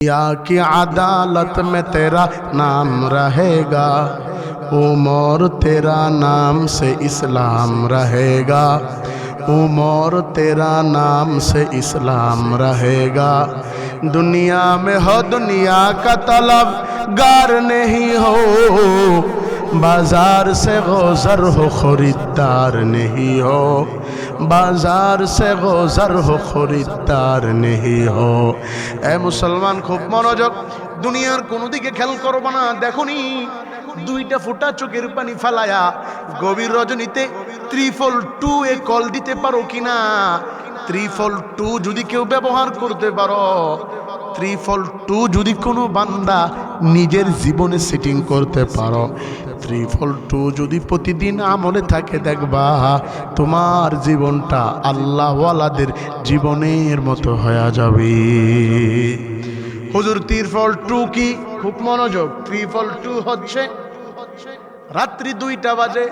या की अदालत में तेरा नाम रहेगा, उमर तेरा नाम से इस्लाम रहेगा, उमर तेरा नाम से इस्लाम रहेगा। दुनिया में हो दुनिया का तलबगार नहीं हो, बाजार से गुजर हो खरीदार नहीं हो, बाजार से गुजर हो खरीदार नहीं हो। ए मुसलमान खूब मनोযোগ, দুনিয়ার কোনো দিকে খেয়াল করব না। দেখুনি দুইটা ফোঁটা চোখের পানি ফালায়া গভীর রজনীতে 342 এ কল দিতে পারো কিনা? 342 যদি কেউ ব্যবহার করতে পারো, 342 যদি কোনো বান্দা নিজের জীবনে সেটিং করতে পারো, 342 যদি প্রতিদিন আমলে থাকে, দেখবা তোমার জীবনটা আল্লাহওয়ালাদের জীবনের মতো হয়ে যাবে। হুজুর 342 কি? খুব মনোযোগ। 342 হচ্ছে রাত্রি 2টা বাজে,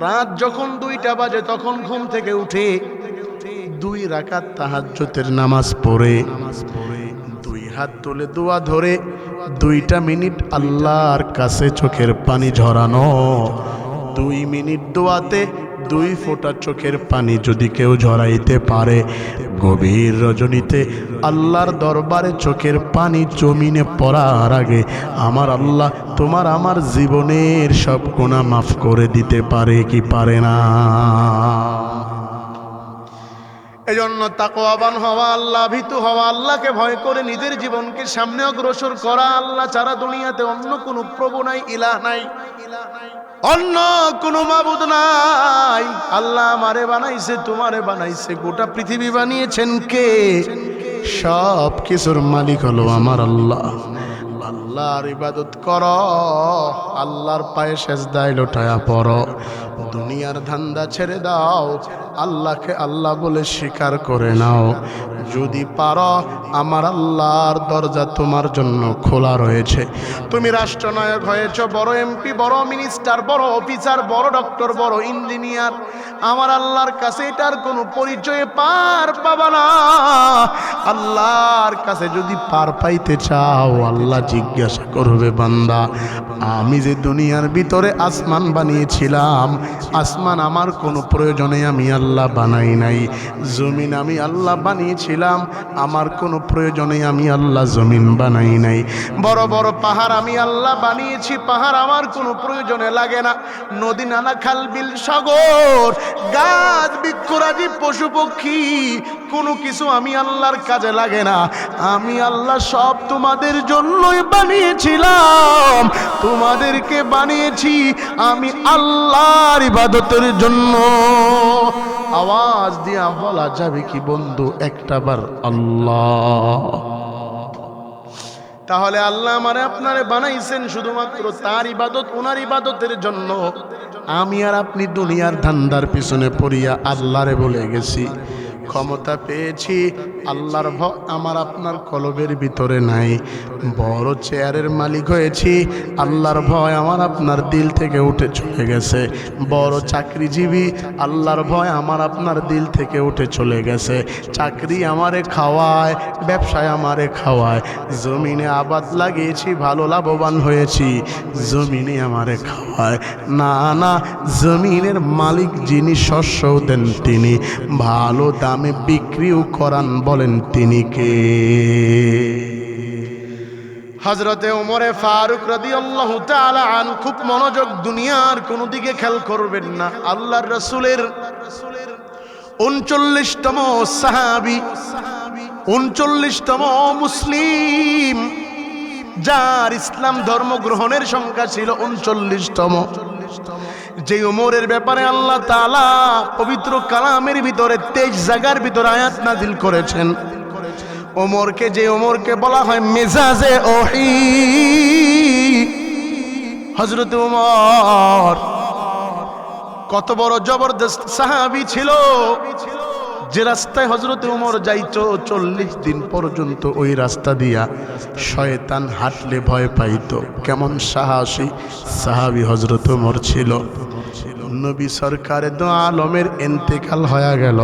রাত যখন 2টা বাজে তখন ঘুম থেকে উঠে 2 রাকাত তাহাজ্জুদের নামাজ পড়ে 2 হাত তুলে দোয়া ধরে 2টা মিনিট আল্লাহর কাছে চোখের পানি ঝরানো। 2 মিনিট দোয়াতে 2 ফোঁটা চোখের পানি যদি কেউ ঝরাইতে পারে, গভীর রজনীতে আল্লাহর দরবারে চোখের পানি জমিনে পড়ার আগে আমার আল্লাহ তোমার আমার জীবনের সব গুনাহ মাফ করে দিতে পারে কি পারে না? এজন্য তাকওয়াবান হওয়া, আল্লাহ ভীতু হওয়া, আল্লাহকে ভয় করে নিজের জীবনকে সামনে অগ্রসর করা। আল্লাহ ছাড়া দুনিয়াতে অন্য কোনো প্রভু নাই, ইলাহ নাই, অন্য কোনো মাবুদ নাই। আল্লাহ আমারে বানাইছে, তোমারে বানাইছে, গোটা পৃথিবী বানিয়েছেন কে? সব কিছুর মালিক হলো আমার আল্লাহ। আল্লাহর ইবাদত করো, আল্লাহর পায়ে সেজদায় লোটায়া পড়ো, দুনিয়ার ধান্দা ছেড়ে দাও, আল্লাহকে আল্লাহ বলে স্বীকার করে নাও। যদি পারো, আমার আল্লাহর দরজা তোমার জন্য খোলা রয়েছে। তুমি রাষ্ট্রনায়ক হয়েছ, বড় এমপি, বড় মিনিস্টার, বড় অফিসার, বড় ডক্টর, বড় ইঞ্জিনিয়ার, আমার আল্লাহর কাছে এটার কোনো পরিচয়ে পার পাবা না। আল্লাহর কাছে যদি পার পাইতে চাও, আল্লাহ জিজ্ঞাসা করবে, বান্দা আমি যে দুনিয়ার ভিতরে আসমান বানিয়েছিলাম, আসমান আমার কোনো প্রয়োজনে আমি আল্লাহ বানাই নাই। জমিন আমি আল্লাহ বানিয়েছিলাম, আমার কোনো প্রয়োজনে আমি আল্লাহ জমিন বানাই নাই। বড় বড় পাহাড় আমি আল্লাহ বানিয়েছি, পাহাড় আমার কোনো প্রয়োজনে লাগে না। নদী, নালা, খাল, বিল, সাগর, গাছ, বৃক্ষরাজি, পশু পক্ষী, কোনো কিছু আমি আল্লাহর কাজে লাগে না। আমি আল্লাহ সব তোমাদের জন্যই বানিয়েছিলাম, তোমাদেরকে বানিয়েছি আমি আল্লাহর ইবাদতের জন্য। আওয়াজ দিয়া বলা যাবে কি বন্ধু একটাবার আল্লাহ? তাহলে আল্লাহ আমারে আপনারে বানাইছেন শুধুমাত্র তার ইবাদত, ওনার ইবাদতের জন্য। আমি আর আপনি দুনিয়ার ধান্দার পিছনে পড়িয়া আল্লাহরে বলে গেছি। ক্ষমতা পেয়েছি, আল্লাহর ভয় আমার আপনার কলবের ভিতরে নাই। বড় চেয়ারের মালিক হয়েছি, আল্লাহর ভয় আমার আপনার দিল থেকে উঠে চলে গেছে। বড় চাকরিজীবী, আল্লাহর ভয় আমার আপনার দিল থেকে উঠে চলে গেছে। চাকরি আমারে খাওয়ায়, ব্যবসায় আমারে খাওয়ায়, জমিনে আবাদ লাগিয়েছি, ভালো লাভবান হয়েছি, জমিনে আমারে খাওয়ায়। না না, জমিনের মালিক যিনি, শস্যও দেন তিনি, ভালো দামে বিক্রিও করান, বলেন তিনি কে? হযরতে ওমরে ফারুক রাদিয়াল্লাহু তাআলা আন, খুব মনোযোগ, দুনিয়ার কোনো দিকে খেয়াল করবেন না। আল্লাহর রাসূলের 39তম সাহাবী, 39তম মুসলিম, যার ইসলাম ধর্ম গ্রহণের সংখ্যা ছিল 39তম। যে ওমরের ব্যাপারে আল্লাহ তাআলা পবিত্র কালামের ভিতরে 23 জায়গার ভিতরে আয়াত নাজিল করেছেন। ওমরকে, যে ওমরকে বলা হয় মেজাজে ওহী, হযরত ওমর কত বড় জবরদস্ত সাহাবী ছিল, যে রাস্তায় হযরত ওমর যাইতো 40 দিন পর্যন্ত ওই রাস্তা দিয়া শয়তান হাঁটলে ভয় পাইতো। কেমন সাহসী সাহাবী হযরত ওমর ছিল। নবী সরকারে দো আলমের ইন্তেকাল হয়ে গেল,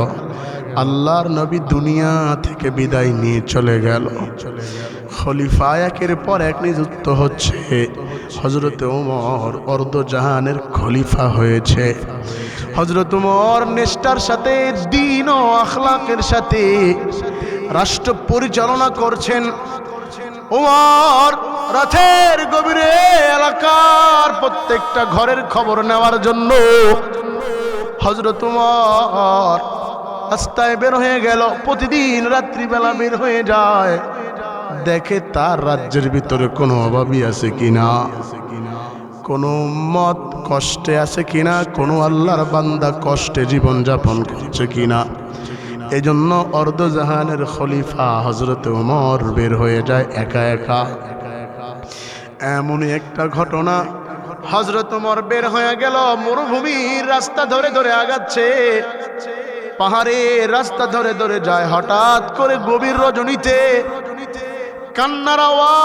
আল্লাহর নবী দুনিয়া থেকে বিদায় নিয়ে চলে গেল। খলিফা একের পর এক নিযুক্ত হচ্ছে। হযরত ওমর অর্ধজাহানের খলিফা হয়েছে। হযরত ওমর নিষ্ঠার সাথে দ্বীন ও আখলাকের সাথে রাষ্ট্র পরিচালনা করছেন। ওমর রাতের গভীরে এলাকার প্রত্যেকটা ঘরের খবর নেওয়ার জন্য হযরত ওমর রাস্তায় বের হয়ে গেল। প্রতিদিন রাত্রিবেলা বের হয়ে যায়, দেখে তার রাজ্যের ভিতরে কোনো অভাবী আছে কিনা, কোনো উম্মত কষ্টে আছে কিনা, কোনো আল্লাহর বান্দা কষ্টে জীবন যাপন করছে কিনা। এজন্য অর্ধজাহানের খলিফা হযরত ওমর বের হয়ে যায় একা একা। এমনই একটা ঘটনা, হযরত ওমর বের হয়ে গেল, মরুভূমির রাস্তা ধরে ধরে আগাচ্ছে, পাহাড়ের রাস্তা ধরে ধরে যায়। হঠাৎ করে গভীর রজনীতে কান্নার আওয়াজ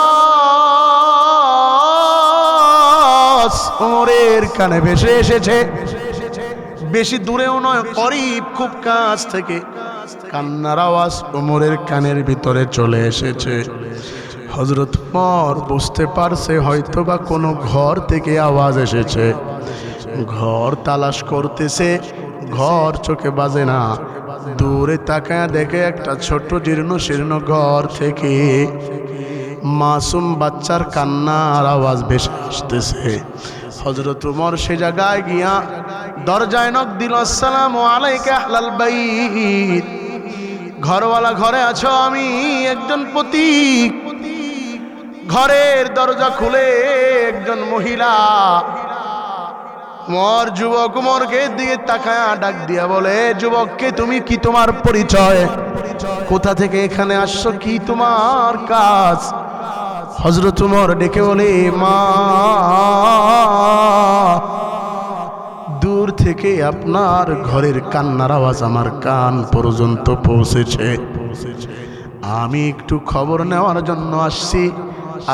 ওমরের কানে ভেসে এসেছে। বেশি দূরেও নয়, করিব, খুব কাছ থেকে কান্নার আওয়াজ ওমরের কানের ভিতরে চলে এসেছে। হযরত ওমর বুঝতে পারছে হয়তোবা কোনো ঘর থেকে আওয়াজ এসেছে। ঘর তালাশ করতেছে, ঘর চোখে বাজে না। দূরে তাকায় দেখে একটা ছোট্ট জীর্ণ শীর্ণ ঘর থেকে মাসুম বাচ্চার কান্নার আওয়াজ ভেসে আসতেছে। হযরত ওমর সে জায়গায় গিয়া দরজায় নক দিল, আসসালামু আলাইকা আহলাল বাইত। ঘরওয়ালা ঘরে আছো? আমি একজন পথিক। ঘরের দরজা খুলে একজন মহিলা ওমর যুবক ওমরকে দিয়ে তাকায়া ডাক দিয়া বলে, যুবককে তুমি, কি তোমার পরিচয়, কোথা থেকে এখানে আসছো, কি তোমার কাজ? হযরত ওমর ডেকে বলে, মা, দূর থেকে আপনার ঘরের কান্নার আওয়াজ আমার কান পর্যন্ত পৌঁছেছে। আমি একটু খবর নেওয়ার জন্য আসছি,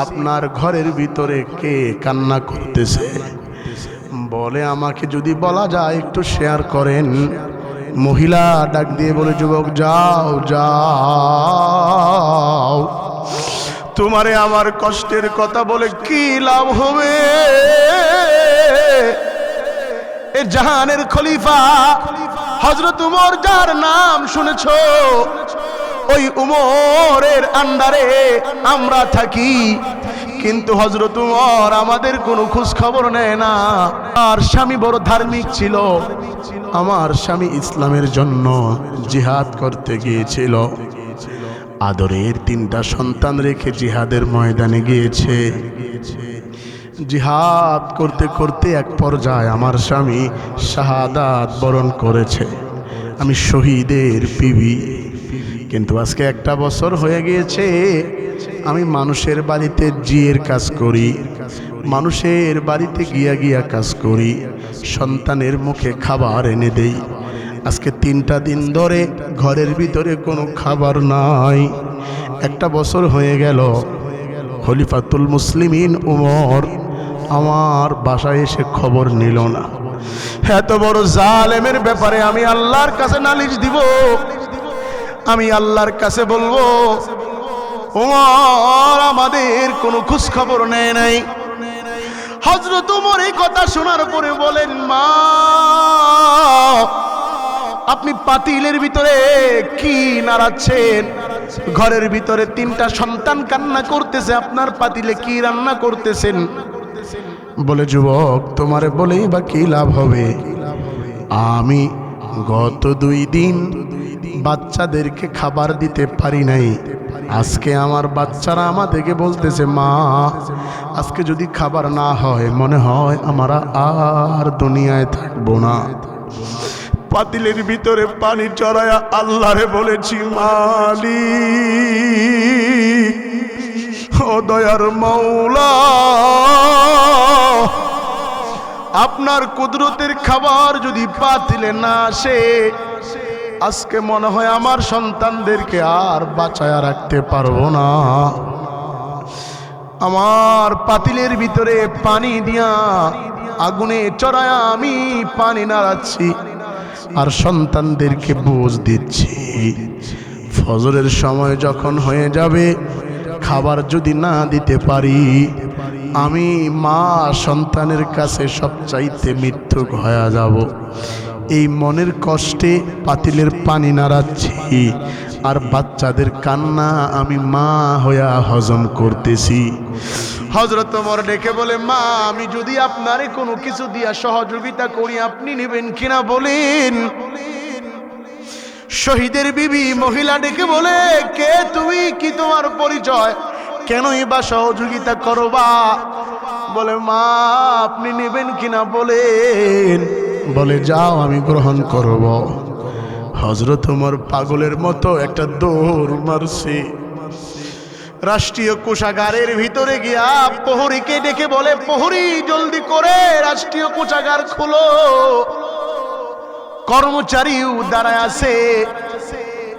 আপনার ঘরের ভিতরে কে কান্না করতেছে। বলে, আমাকে যদি বলা যায় একটু শেয়ার করেন। মহিলা ডাক দিয়ে বলে, যুবক যাও যাও, তোমারে আমার কষ্টের কথা বলে কি লাভ হবে? এ জাহানের খলিফা হযরত ওমর, যার নাম শুনেছো, ওই উমরের আন্ডারে আমরা থাকি, কিন্তু হযরত ওমর আমাদের কোনো খোঁজ খবর নেয় না। আর স্বামী বড় ধার্মিক ছিল, আমার স্বামী ইসলামের জন্য জিহাদ করতে গিয়েছিল, আদরের 3টা সন্তান রেখে জিহাদের ময়দানে গিয়েছে। জিহাদ করতে করতে এক পর্যায়ে আমার স্বামী শাহাদাত বরণ করেছে। আমি শহীদের বিবি। কিন্তু আজকে 1 বছর হয়ে গিয়েছে, আমি মানুষের বাড়িতে জিয়ের কাজ করি, মানুষের বাড়িতে গিয়া গিয়া কাজ করি, সন্তানের মুখে খাবার এনে দেই। আজকে 3টা দিন ধরে ঘরের ভিতরে কোনো খাবার নাই। 1 বছর হয়ে গেল। খলিফাতুল মুসলিমিন ওমর আমার বাসায় এসে খবর নিল না। এত বড় জালেমের ব্যাপারে আমি আল্লাহর কাছে নালিশ দিব, আমি আল্লাহর কাছে বলবো, ওমর আমাদের কোনো খোঁজ খবর নেয় নাই। হযরত ওমর এই কথা শোনার পরে বলেন, মা, আপনি পাতিলের ভিতরে কি নাড়াচ্ছেন? ঘরের ভিতরে 3টা সন্তান কান্না করতেছে, আপনার পাতিলে কি রান্না করতেছেন? বলে, যুবক তোমারে বলেই বা কি লাভ হবে? আমি গত 2 দিন বাচ্চাদেরকে খাবার দিতে পারি নাই। আজকে আমার বাচ্চারা আমাদেরকে বলতেছে, মা, আজকে যদি খাবার না হয় মনে হয় আমরা আর দুনিয়ায় থাকবো না। পাতিলের ভিতরে পানি চড়ায়া আল্লাহরে বলেছি, মালিক, ও দয়ার মাওলা, আপনার কুদরতের খাবার যদি পাতিলে না আসে, আজকে মনে হয় আমার সন্তানদেরকে আর বাঁচায়া রাখতে পারবো না। আমার পাতিলের ভিতরে পানি দিয়া আগুনে চড়ায়া আমি পানি নাড়াচ্ছি, আর সন্তানদেরকে বুঝ দিচ্ছি। ফজরের সময় যখন হয়ে যাবে, খাবার যদি না দিতে পারি, আমি মা সন্তানের কাছে সবচাইতে মিথ্যুক হয়ে যাব। এই মনের কষ্টে পাতিলের পানি নাড়াচ্ছি, আর বাচ্চাদের কান্না আমি মা হইয়া হজম করতেছি। হযরত ওমর ডেকে বলে, মা আমি যদি আপনারে কোনো কিছু দিয়া সহযোগিতা করি, আপনি নেবেন কিনা বলেন। শহীদের বিবি মহিলা ডেকে বলে, কে তুমি, কি তোমার পরিচয়, কেনই বা সহযোগিতা করবা? বলে, মা আপনি নেবেন কিনা বলেন। বলে, যাও আমি গ্রহণ করব। হযরত ওমর পাগলের মতো একটা দৌড় মারছে। রাষ্ট্রীয় কোষাগারের ভিতরে গিয়া প্রহরীকে ডেকে বলে, প্রহরী জলদি করে রাষ্ট্রীয় কোষাগার খোলো। কর্মচারীও দাঁড়ায় আছে।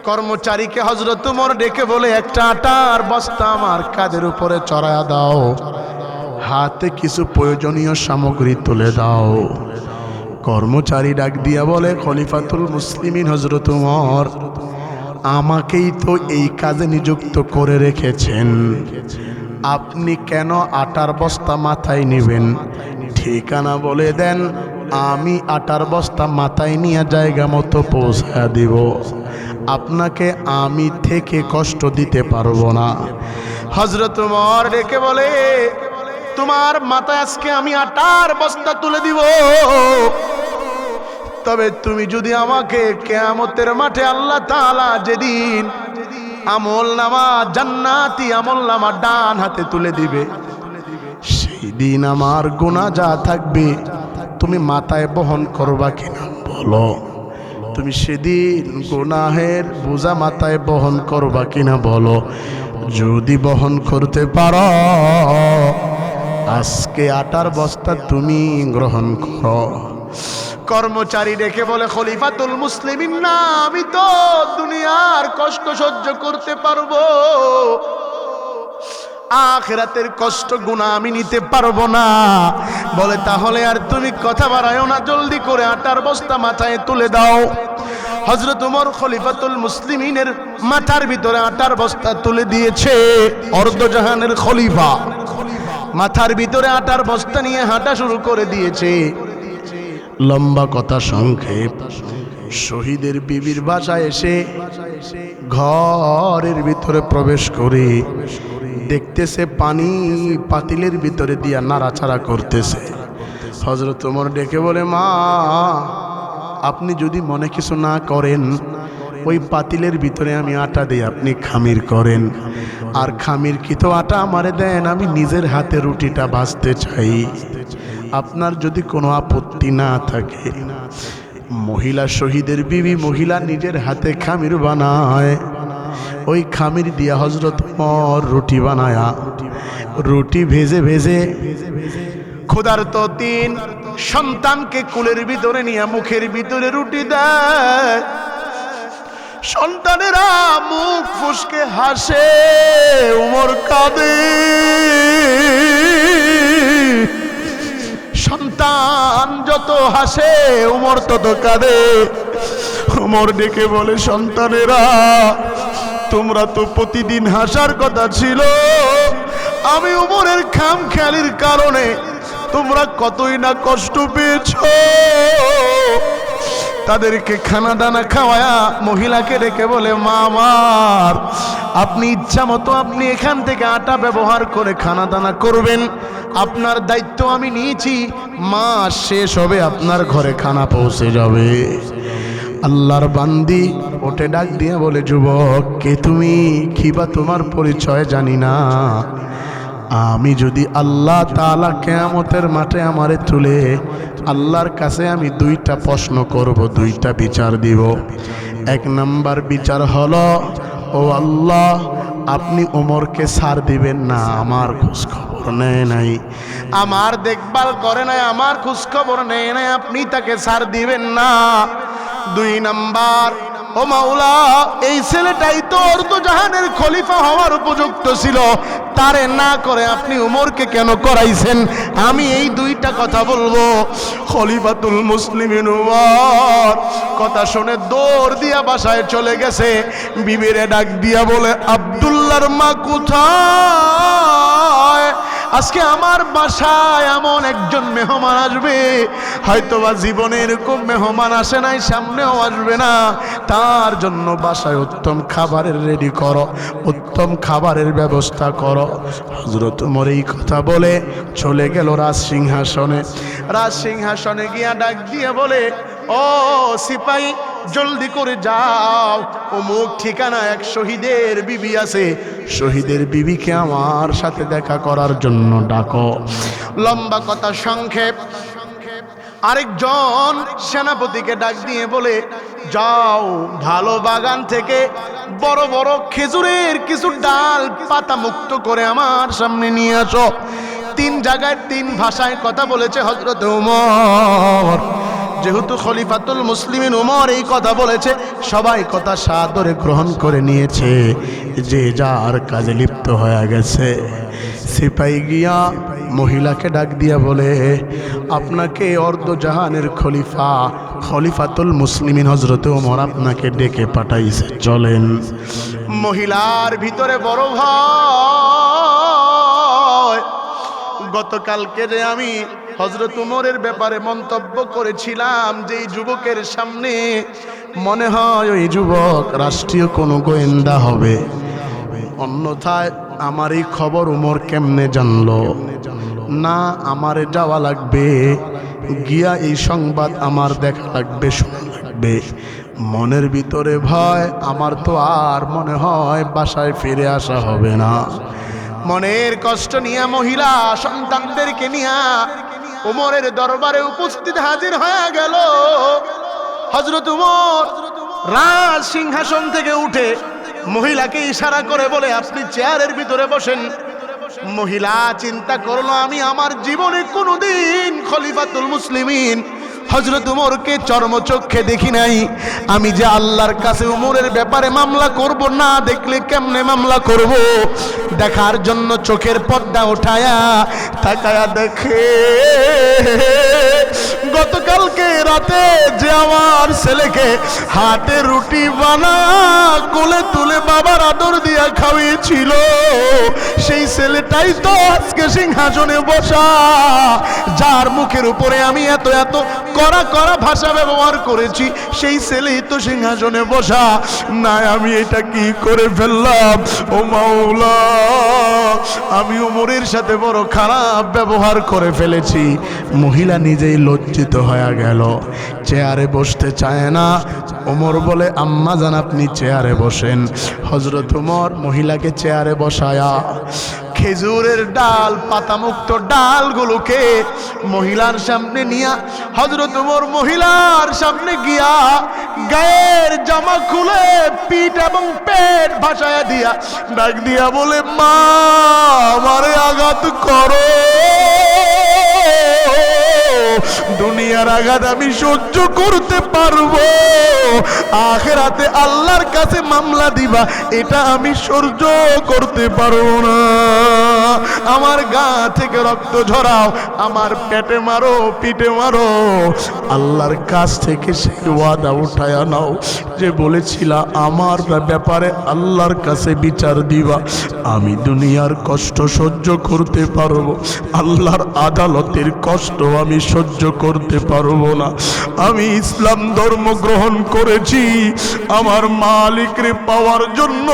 কর্মচারীকে হযরত ওমর ডেকে বলে, একটা আটার বস্তা আমার কাঁধের উপরে চড়ায়া দাও, হাতে কিছু প্রয়োজনীয় সামগ্রী তুলে দাও। কর্মচারী ডাক দিয়া বলে, খলিফাতুল মুসলিমিন হযরত ওমর, আমাকেই তো এই কাজে নিযুক্ত করে রেখেছেন, আপনি কেন আটার বস্তা মাথায় নেবেন? ঠিকানা বলে দেন, আমি আটার বস্তা মাথায় নিয়ে জায়গা মতো পৌঁছায়া দিব, আপনাকে আমি থেকে কষ্ট দিতে পারবো না। হযরত ওমর ডেকে বলে, তোমার মাথায় আজকে আমি আটার বস্তা তুলে দিব, তবে তুমি যদি আমাকে কিয়ামতের মাঠে আল্লাহ তাআলা যেদিন আমলনামা জান্নাতি আমলনামা ডান হাতে তুলে দিবে, সেই দিন আমার গুনাহ যা থাকবে তুমি মাথায় বহন করবা কিনা বলো? তুমি সেদিন গুনাহের বোঝা মাথায় বহন করবা কিনা বলো? যদি বহন করতে পারো, আজকে আটার বস্তা তুমি গ্রহণ করো। কর্মচারী ডেকে বলে, খলিফাতুল মুসলিমিন না, আমি তো দুনিয়ার কষ্ট সহ্য করতে পারবো, আখিরাতের কষ্ট গুনাহ আমি নিতে পারবো না। বলে, তাহলে আর তুমি কথা বাড়ায়ো না, জলদি করে আটার বস্তা মাথায় তুলে দাও। হযরত ওমর খলিফাতুল মুসলিমিনের মাথার ভিতরে আটার বস্তা তুলে দিয়েছে। অর্ধজাহানের খলিফা মাথার ভিতরে আটার বস্তা নিয়ে হাঁটা শুরু করে দিয়েছে। লম্বা কথা সংক্ষেপ, শহীদের বিবির বাসায় এসে ঘরের ভিতরে প্রবেশ করে দেখতেছে পানি পাতিলের ভিতরে দিয়া নাড়াচাড়া করতেছে। হযরত ওমর ডেকে বলে, মা আপনি যদি মনে কিছু না করেন, ওই পাতিলের ভিতরে আমি আটা দিই, আপনি খামির করেন, আর খামির কি তো আটা আমারে দেন, আমি নিজের হাতে রুটিটা ভাজতে চাই, আপনার যদি কোনো আপত্তি না থাকে। মহিলা শহীদের বিবি মহিলা নিজের হাতে খামির বানায়। ওই খামির দিয়া হযরত ওমর রুটি বানায়া, রুটি ভেজে ভেজে ক্ষুধার্ত তিন সন্তানকে কুলের ভিতরে নিয়ে মুখের ভিতরে রুটি দেয়। সন্তানেরা মুখ ফুসকে হাসে, ওমর কাঁদে। সন্তান যত হাসে ওমর তত কাঁদে। ওমর ডেকে বলে, সন্তানেরা তোমরা তো প্রতিদিন হাসার কথা ছিল, আমি ওমরের খামখেয়ালির কারণে তোমরা কতই না কষ্ট পেয়েছো। তাদেরকে খানা দানা খাওয়ায়া মহিলাকে ডেকে বলে, মা আমার, আপনি ইচ্ছা মতো আপনি এখান থেকে আটা ব্যবহার করে খানা দানা করবেন, আপনার দায়িত্ব আমি নিয়েছি, মাস শেষ হবে আপনার ঘরে খানা পৌঁছে যাবে। আল্লাহর বান্দি ওঠে ডাক দিয়ে বলে, যুবক কে তুমি, কিবা তোমার পরিচয় জানি না, আমি যদি আল্লাহ তাআলা কিয়ামতের মাঠে আমারে তুলে আল্লাহর কাছে আমি দুইটা প্রশ্ন করব, দুইটা বিচার দিব। এক নাম্বার বিচার হলো, ও আল্লাহ আপনি ওমরকে ছাড় দিবেন না, আমার খোঁজ খবর নেয় নাই, আমার দেখভাল করে নাই, আমার খোঁজ খবর নেয় নাই, আপনি তাকে ছাড় দিবেন না। দুই নাম্বার, ও মাওলা এই ছেলেটাই তো অর্ধজাহানের খলিফা হওয়ার উপযুক্ত ছিল, তারে না করে আপনি উমরকে কেন করাইছেন? আমি এই দুইটা কথা বলবো। খলিফাতুল মুসলিমিন উমর কথা শুনে দৌড় দিয়া বাসায় চলে গেছে। বিবিরে ডাক দিয়া বলে, আব্দুল্লাহর মা কোথায়? আজকে আমার বাসায় এমন একজন মেহমান আসবে, হয়তোবা জীবনে এরকম মেহমান আসে নাই, সামনেও আসবে না। তার জন্য বাসায় উত্তম খাবারের রেডি করো, উত্তম খাবারের ব্যবস্থা করো। হযরত ওমর এই কথা বলে চলে গেল রাজসিংহাসনে। রাজসিংহাসনে গিয়া ডাক দিয়ে বলে, ও সিপাহী, জলদি করে যাও, অমুক ঠিকানা এক শহীদের বিবি আছে, শহীদের বিবিকে আমার সাথে দেখা করার জন্য ডাকো। লম্বা কথা সংক্ষেপ, আরেকজন সেনাপতিকে ডাক দিয়ে বলে, যাও ভালো বাগান থেকে বড় বড় খেজুরের কিছু ডাল পাতা মুক্ত করে আমার সামনে নিয়ে আসো। 3 জায়গায় 3 ভাষায় কথা বলেছে হযরত ওমর। যেহেতু খলিফাতুল মুসলিমিন ওমর এই কথা বলেছে, সবাই কথা সাদরে গ্রহণ করে নিয়েছে, যে যার কাজে লিপ্ত হয়ে গেছে। সিপাহী গিয়া মহিলাকে ডাক দিয়া বলে, আপনাকে অর্ধজাহানের খলিফা খলিফাতুল মুসলিমিন হযরত ওমর আপনাকে ডেকে পাঠাইছে, চলেন। মহিলার ভিতরে বড় ভয়। গতকালকে যে আমি হযরত ওমরের ব্যাপারে মন্তব্য করেছিলাম, যে এই যুবকের সামনে মনে হয় ওই যুবক রাষ্ট্রীয় কোনো গোয়েন্দা হবে, অন্যথায় আমার এই খবর ওমর কেমনে জানলো? না, আমারে যাওয়া লাগবে, গিয়া এই সংবাদ আমার দেখা লাগবে, শোনা লাগবে। মনের ভিতরে ভয়, আমার তো আর মনে হয় বাসায় ফিরে আসা হবে না। মনের কষ্ট নিয়ে মহিলা সন্তানদেরকে নিয়ে ওমরের দরবারে উপস্থিত হাজির হয়ে গেল। হযরত ওমর রাজ সিংহাসন থেকে উঠে মহিলাকে ইশারা করে বলে, আপনি চেয়ারের ভিতরে বসেন। মহিলা চিন্তা করলো, আমি আমার জীবনে কোনোদিন খলিফাতুল মুসলিমিন হযরত ওমরকে চর্মচক্ষে দেখি নাই। আমি যে আল্লাহর কাছে ওমরের ব্যাপারে মামলা করব, না দেখলে কেমনে মামলা করব? দেখার জন্য চোখের পর্দা উঠায়া তাকায়া দেখে, গতকালকে রাতে যে আমার ছেলেকে হাতে রুটি বানা কোলে তুলে বাবার আদর দিয়া খাওয়িয়েছিল, সেই ছেলেটাই তো আজকে সিংহাসনে বসা, যার মুখের উপরে আমি এত এত কড়া কড়া ভাষা ব্যবহার করেছি, সেই ছেলেই তো সিংহাসনে বসা। না, আমি এটা কি করে ফেললাম? ও মাওলা, আমি ওমরের সাথে বড় খারাপ ব্যবহার করে ফেলেছি। মহিলা নিজেই লজ্জিত হয়ে গেল, চেয়ারে বসতে চায় না। ওমর বলে, আম্মা জান আপনি চেয়ারে বসেন। হযরত ওমর মহিলাকে চেয়ারে বসায়া খেজুরের ডাল, পাতামুক্ত ডালগুলোকে মহিলার সামনে নিয়া হযরত ওমর মহিলার সামনে গিয়া গায়ের জামা খুলে পিঠ এবং পেট ভাসায়া দিয়া ডাক দিয়া বলে, মা আমারে আঘাত করো, দুনিয়ার আঘাত আমি সহ্য করতে পারবো, আখিরাতে আল্লাহর কাছে মামলা দিবা, এটা আমি সহ্য করতে পারবো না। আমার গা থেকে রক্ত ঝরাও, আমার পেটে মারো, পিঠে মারো, আল্লাহর কাছ থেকে সেই ওয়াদা উঠায়া নাও যে বলেছিলা আমার ব্যাপারে আল্লাহর কাছে বিচার দিবা। আমি দুনিয়ার কষ্ট সহ্য করতে পারবো, আল্লাহর আদালতের কষ্ট আমি সহ্য করতে পারবো না। আমি ইসলাম ধর্ম গ্রহণ করেছি আমার মালিকরে পাওয়ার জন্য,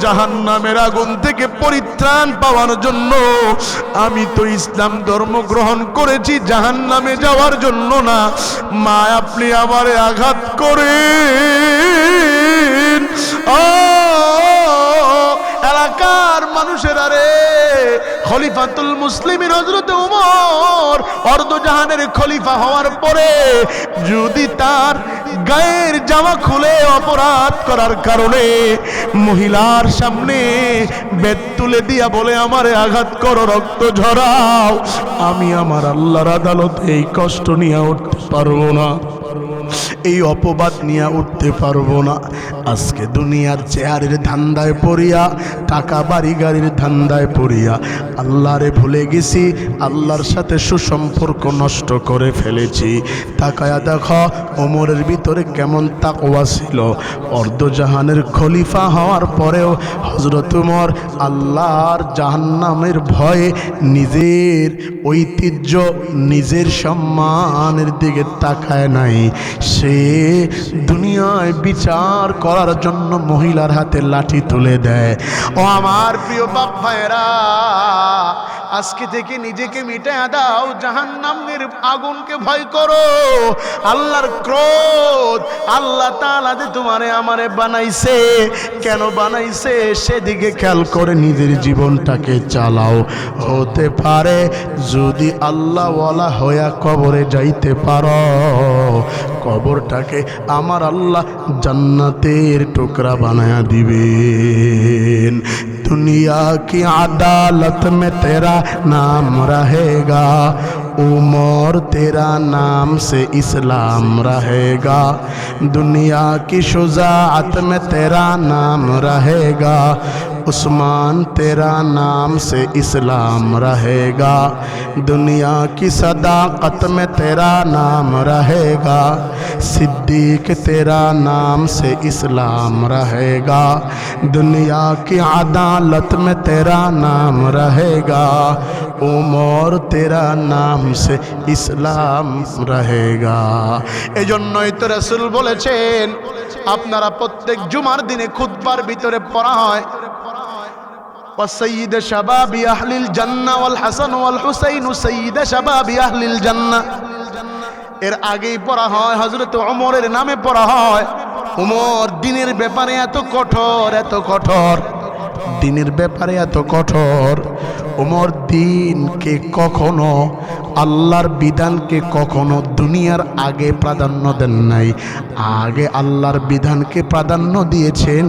জাহান্নামের আগুন থেকে পরিত্রাণ পাওয়ার জন্য। আমি তো ইসলাম ধর্ম গ্রহণ করেছি জাহান্নামে যাওয়ার জন্য না। মা আপনি আমারে আঘাত করেন। এলাকার মানুষের আরে খলিফাতুল মুসলিমিন হযরত ওমর অর্ধজাহানের খলিফা হওয়ার পরে যদি তার গায়ের জামা খুলে অপরাধ করার কারণে মহিলার সামনে বেত তুলে দিয়া বলে, আমারে আঘাত করো, রক্ত ঝরাও, আমি আমার আল্লাহর আদালতে এই কষ্ট নিয়ে উঠতে পারবো না। এই অপবাদ নিয়ে উঠতে পারবো না। আজকে দুনিয়ার চেয়ারের ধান্দায় পড়িয়া, টাকা বাড়ি গাড়ির ধান্দায় পড়িয়া আল্লাহরে ভুলে গেছি, আল্লাহর সাথে সুসম্পর্ক নষ্ট করে ফেলেছি। তাকায়া দেখো ওমরের ভিতরে কেমন তাকওয়া ছিল। অর্ধজাহানের খলিফা হওয়ার পরেও হযরত ওমর আল্লাহর জাহান্নামের ভয়ে নিজের ঐতিহ্য, নিজের সম্মানের দিকে তাকায় নাই। সে দুনিয়ায় বিচার করার জন্য মহিলার হাতে লাঠি তুলে দেয়। ও আমার প্রিয় বাপ ভাইরা, আজকে থেকে নিজেকে মিটায়া দাও, জাহান্নামের আগুনকে ভয় করো। আল্লাহর ক্রোধ, আল্লাহ তাআলা যে তোমারে আমারে বানাইছে, কেন বানাইছে সেদিকে খেয়াল করে নিজের জীবনটাকে চালাও। হতে পারে যদি আল্লাহ ওয়ালা হইয়া কবরে যাইতে পারো, কবরটাকে আমার আল্লাহ জান্নাতের টুকরা বানায়া দিবেন। दुनिया की अदालत में तेरा नाम रहेगा, उमर तेरा नाम से इस्लाम रहेगा। दुनिया की शुजाअत में तेरा नाम रहेगा, उस्मान तेरा नाम से इस्लाम रहेगा। दुनिया की सदाकत में तेरा नाम रहेगा, सिद्दीक तेरा नाम से इस्लाम रहेगा। दुनिया की अदालत में तेरा नाम रहेगा, उमर तेरा नाम से ইসলাম रहेगा। এজন্যই তো রাসূল বলেছেন, আপনারা প্রত্যেক জুমার দিনে খুতবার ভিতরে পড়া হয় وسيد شباب أهل الجنة والحسن والحسين سيد شباب أهل الجنة। এর আগেই পড়া হয় হযরত ওমরের নামে পড়া হয়। ওমর দিনের ব্যাপারে এত কঠোর, এত কঠোর, দিনের ব্যাপারে এত কঠোর। ওমর দিনকে কখনো, আল্লাহর বিধানকে কখনো দুনিয়ার আগে প্রাধান্য দেন নাই। আগে আল্লাহর বিধানকে প্রাধান্য দিয়েছেন,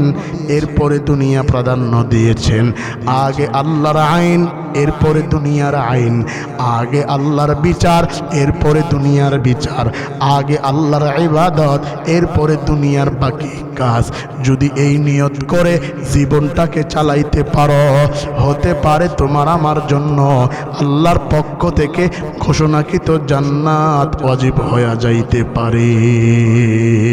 এরপরে দুনিয়া প্রাধান্য দিয়েছেন। আগে আল্লাহর আইন, এরপরে দুনিয়ার আইন। আগে আল্লাহর বিচার, এরপরে দুনিয়ার বিচার। আগে আল্লাহর ইবাদত, এরপরে দুনিয়ার বাকি কাজ। যদি এই নিয়ত করে জীবনটাকে চালাইতে পারো, হতে পারে তোমার আমার জন্য আল্লাহর পক্ষ থেকে ঘোষণাকৃত জান্নাত ওয়াজিব হয়ে যাইতে পারে।